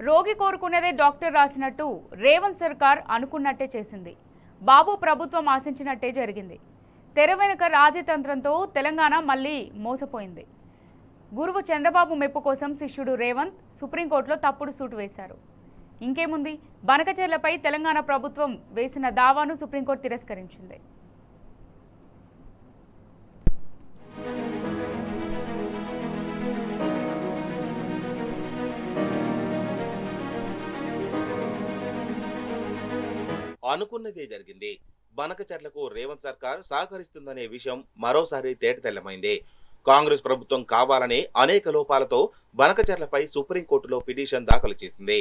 రోగి కోరుకునేదే డాక్టర్ రాసినట్టు రేవంత్ సర్కార్ అనుకున్నట్టే చేసింది. బాబు ప్రభుత్వం ఆశించినట్టే జరిగింది. తెర వెనుక రాజతంత్రంతో తెలంగాణ మళ్ళీ మోసపోయింది. గురువు చంద్రబాబు మెప్పు కోసం శిష్యుడు రేవంత్ సుప్రీంకోర్టులో తప్పుడు సూటు వేశారు. ఇంకేముంది, బనకచెర్లపై తెలంగాణ ప్రభుత్వం వేసిన దావాను సుప్రీంకోర్టు తిరస్కరించింది. అనుకున్నదే జరిగింది. బనకచెర్లకు రేవంత్ సర్కార్ సహకరిస్తుందనే విషయం మరోసారి తేటతెల్లమైంది. కాంగ్రెస్ ప్రభుత్వం కావాలనే అనేక లోపాలతో బనకచెర్లపై సుప్రీంకోర్టులో పిటిషన్ దాఖలు చేసింది.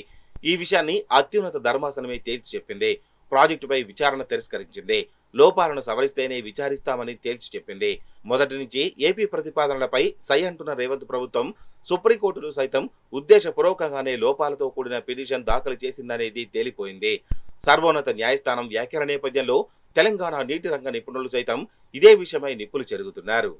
ఈ విషయాన్ని అత్యున్నత ధర్మాసనమే తేల్చి చెప్పింది. ప్రాజెక్టుపై విచారణ తిరస్కరించింది. లోపాలను సవరిస్తేనే విచారిస్తామని తేల్చి చెప్పింది. మొదటి నుంచి ఏపీ ప్రతిపాదనలపై సై అంటున్న రేవంత్ ప్రభుత్వం సుప్రీంకోర్టులో సైతం ఉద్దేశపూర్వకంగానే లోపాలతో కూడిన పిటిషన్ దాఖలు చేసిందనేది తేలిపోయింది. సర్వోన్నత న్యాయస్థానం వ్యాఖ్యల నేపథ్యంలో తెలంగాణ నీటి రంగ నిపుణులు సైతం ఇదే విషయమై నిప్పులు చెరుగుతున్నారు.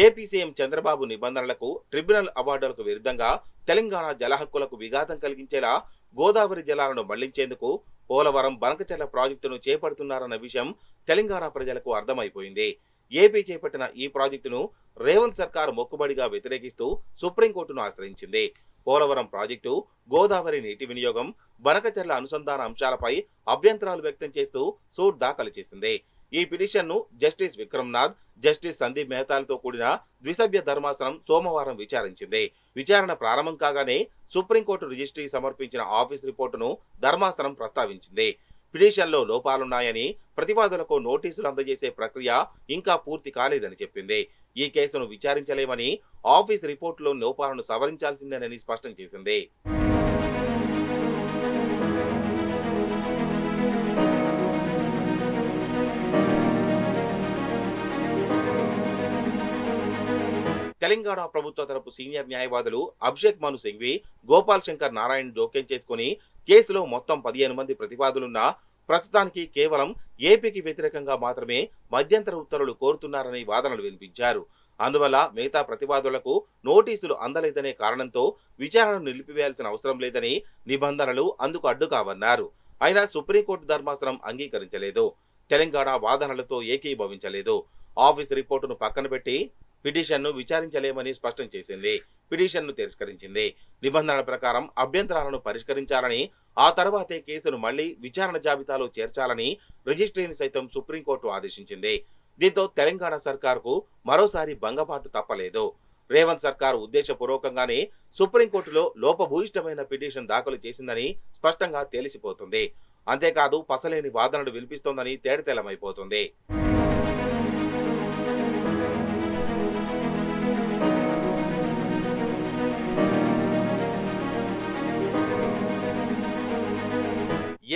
ఏపీ సీఎం చంద్రబాబు నిబంధనలకు, ట్రిబ్యునల్ అవార్డులకు విరుద్ధంగా తెలంగాణ జల హక్కులకు విఘాతం కలిగించేలా గోదావరి జలాలను మళ్లించేందుకు పోలవరం బనకచెర్ల ప్రాజెక్టును చేపడుతున్నారన్న విషయం తెలంగాణ ప్రజలకు అర్థమైపోయింది. ఏపీ చేపట్టిన ఈ ప్రాజెక్టును రేవంత్ సర్కార్ మొక్కుబడిగా వ్యతిరేకిస్తూ సుప్రీంకోర్టును ఆశ్రయించింది. పోలవరం ప్రాజెక్టు, గోదావరి నీటి వినియోగం, బనకచెర్ల అనుసంధాన అంశాలపై అభ్యంతరాలు వ్యక్తం చేస్తూ సూట్ దాఖలు చేసింది. ఈ పిటిషన్ను జస్టిస్ విక్రమ్నాథ్, జస్టిస్ సందీప్ మెహతాలతో కూడిన ద్విసభ్య ధర్మాసనం సోమవారం విచారించింది. విచారణ ప్రారంభం కాగానే సుప్రీంకోర్టు రిజిస్ట్రీ సమర్పించిన ఆఫీస్ రిపోర్టును ధర్మాసనం ప్రస్తావించింది. పిటిషన్లో లోపాలున్నాయని, ప్రతివాదులకు నోటీసులు అందజేసే ప్రక్రియ ఇంకా పూర్తి కాలేదని చెప్పింది. ఈ కేసును విచారించలేమని, ఆఫీస్ రిపోర్టులో లోపాలను సవరించాల్సిందేనని స్పష్టం చేసింది. తెలంగాణ ప్రభుత్వ తరపు సీనియర్ న్యాయవాదులు అభిషేక్ మను సింఘ్వి, గోపాల్ శంకర్ నారాయణ్ జోక్యం చేసుకుని కేసులో మొత్తం 15 మంది ప్రతివాదులున్నా ప్రస్తుతానికి కేవలం ఏపీకి వ్యతిరేకంగా మాత్రమే మధ్యంతర ఉత్తర్వులు కోరుతున్నారని వాదనలు వినిపించారు. అందువల్ల మిగతా ప్రతివాదులకు నోటీసులు అందలేదనే కారణంతో విచారణను నిలిపివేయాల్సిన అవసరం లేదని నిబంధనలు అందుకు అడ్డు కావన్నారు. అయినా సుప్రీంకోర్టు ధర్మాసనం అంగీకరించలేదు. తెలంగాణ వాదనలతో ఏకీభవించలేదు. ఆఫీస్ రిపోర్టును పక్కన పెట్టి పిటిషన్ను విచారించలేమని స్పష్టం చేసింది. పిటిషన్ను తిరస్కరించింది. నిబంధనల ప్రకారం అభ్యంతరాలను పరిష్కరించాలని, ఆ తర్వాతే కేసును మళ్లీ విచారణ జాబితాలో చేర్చాలని రిజిస్ట్రీని సైతం సుప్రీంకోర్టు ఆదేశించింది. దీంతో తెలంగాణ సర్కార్కు మరోసారి భంగపాటు తప్పలేదు. రేవంత్ సర్కార్ ఉద్దేశపూర్వకంగానే సుప్రీంకోర్టులో లోపభూయిష్టమైన పిటిషన్ దాఖలు చేసిందని స్పష్టంగా తేలిసిపోతుంది. అంతేకాదు పసలేని వాదనలు వినిపిస్తోందని తేటతెల్లమైపోతుంది.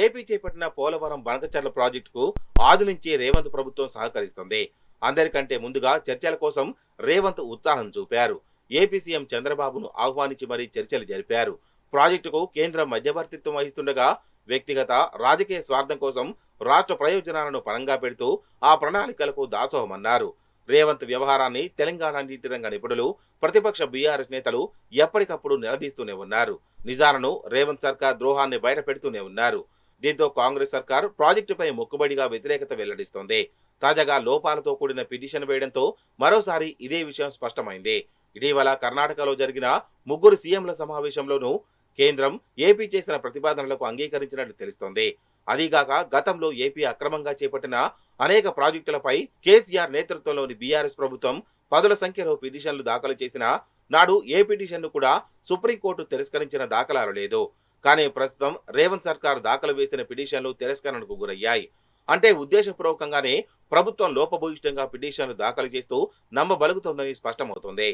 ఏపీ చేపట్టిన పోలవరం బనకచెర్ల ప్రాజెక్టుకు ఆది నుంచి రేవంత్ ప్రభుత్వం సహకరిస్తుంది. అందరికంటే ముందుగా చర్చల కోసం రేవంత్ ఉత్సాహం చూపారు. ఏపీ సీఎం చంద్రబాబును ఆహ్వానించి మరీ చర్చలు జరిపారు. ప్రాజెక్టుకు కేంద్రం మధ్యవర్తిత్వం వహిస్తుండగా వ్యక్తిగత, రాజకీయ స్వార్థం కోసం రాష్ట్ర ప్రయోజనాలను పణంగా పెడుతూ ఆ ప్రణాళికలకు దాసోహమన్నారు. రేవంత్ వ్యవహారాన్ని తెలంగాణ నీటి రంగ నిపుణులు, ప్రతిపక్ష బీఆర్ఎస్ నేతలు ఎప్పటికప్పుడు నిలదీస్తూనే ఉన్నారు. నిజాలను, రేవంత్ సర్కార్ ద్రోహాన్ని బయట పెడుతూనే ఉన్నారు. దీంతో కాంగ్రెస్ సర్కార్ ప్రాజెక్టుపై మొక్కుబడిగా వ్యతిరేకత వెల్లడిస్తోంది. తాజాగా లోపాలతో కూడిన పిటిషన్ వేయడంతో మరోసారి ఇదే విషయం స్పష్టమైంది. ఇటీవల కర్ణాటకలో జరిగిన 3 సీఎంల సమావేశంలోనూ కేంద్రం ఏపీ చేసిన ప్రతిపాదనలకు అంగీకరించినట్లు తెలుస్తోంది. అదీగాక గతంలో ఏపీ అక్రమంగా చేపట్టిన అనేక ప్రాజెక్టులపై కేసీఆర్ నేతృత్వంలోని బీఆర్ఎస్ ప్రభుత్వం పదుల సంఖ్యలో పిటిషన్లు దాఖలు చేసినా నాడు ఏ పిటిషన్ను కూడా సుప్రీంకోర్టు తిరస్కరించిన దాఖలాలు లేదు. కానీ ప్రస్తుతం రేవంత్ సర్కార్ దాఖలు వేసిన పిటిషన్లు తిరస్కరణకు గురయ్యాయి. అంటే ఉద్దేశపూర్వకంగానే ప్రభుత్వం లోపభూయిష్టంగా పిటిషన్లు దాఖలు చేస్తూ నమ్మబలుగుతోందని స్పష్టమవుతోంది.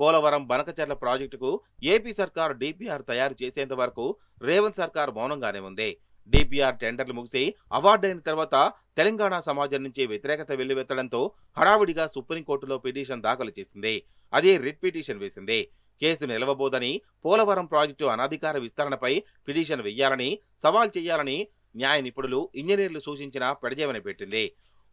పోలవరం బనకచెర్ల ప్రాజెక్టుకు ఏపీ సర్కార్ డిపిఆర్ తయారు చేసేంత వరకు రేవంత్ సర్కార్ మౌనంగానే ఉంది. డిపిఆర్ టెండర్లు ముగిసి అవార్డు అయిన తర్వాత తెలంగాణ సమాజం నుంచి వ్యతిరేకత వెల్లువెత్తడంతో హడావుడిగా సుప్రీంకోర్టులో పిటిషన్ దాఖలు చేసింది. అదే రిట్ పిటిషన్ వేసింది. కేసు నిలవబోదని, పోలవరం ప్రాజెక్టు అనధికార విస్తరణపై పిటిషన్ వెయ్యాలని, సవాల్ చేయాలని న్యాయ నిపుణులు, ఇంజనీర్లు సూచించిన పెడజేవని పెట్టింది.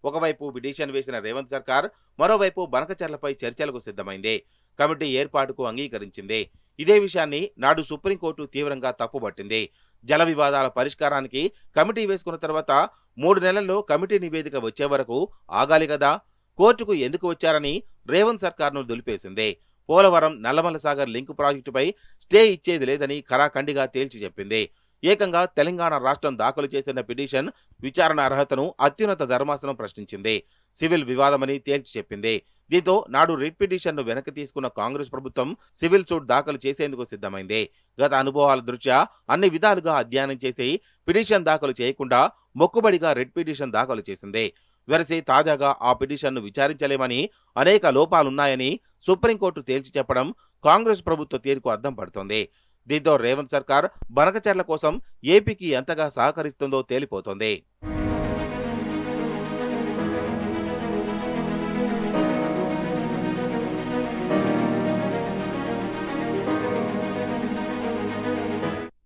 ఒకవైపు పిటిషన్ వేసిన రేవంత్ సర్కార్ మరోవైపు బనకచర్లపై చర్చలకు సిద్ధమైంది. కమిటీ ఏర్పాటుకు అంగీకరించింది. ఇదే విషయాన్ని నాడు సుప్రీంకోర్టు తీవ్రంగా తప్పుబట్టింది. జల వివాదాల పరిష్కారానికి కమిటీ వేసుకున్న తర్వాత 3 నెలల్లో కమిటీ నివేదిక వచ్చే వరకు ఆగాలి కదా, కోర్టుకు ఎందుకు వచ్చారని రేవంత్ సర్కార్ను దులిపేసింది. పోలవరం నల్లమల సాగర్ లింక్ ప్రాజెక్టుపై స్టే ఇచ్చేది లేదని ఖరాఖండిగా తేల్చి చెప్పింది. ఏకంగా తెలంగాణ రాష్ట్రం దాఖలు చేసిన పిటిషన్ విచారణ అర్హతను అత్యున్నత ధర్మాసనం ప్రశ్నించింది. సివిల్ వివాదమని తేల్చి చెప్పింది. దీంతో నాడు రిట్ పిటిషన్ను వెనక్కి తీసుకున్న కాంగ్రెస్ ప్రభుత్వం సివిల్ సూట్ దాఖలు చేసేందుకు సిద్ధమైంది. గత అనుభవాల దృష్ట్యా అన్ని విధాలుగా అధ్యయనం చేసి పిటిషన్ దాఖలు చేయకుండా మొక్కుబడిగా రిట్ పిటిషన్ దాఖలు చేసింది. వెరసి తాజాగా ఆ పిటిషన్ను విచారించలేమని, అనేక లోపాలున్నాయని సుప్రీంకోర్టు తేల్చి చెప్పడం కాంగ్రెస్ ప్రభుత్వ తీరుకు అద్దం పడుతోంది. దీంతో రేవంత్ సర్కార్ బనకచర్ల కోసం ఏపీకి ఎంతగా సహకరిస్తుందో తేలిపోతోంది.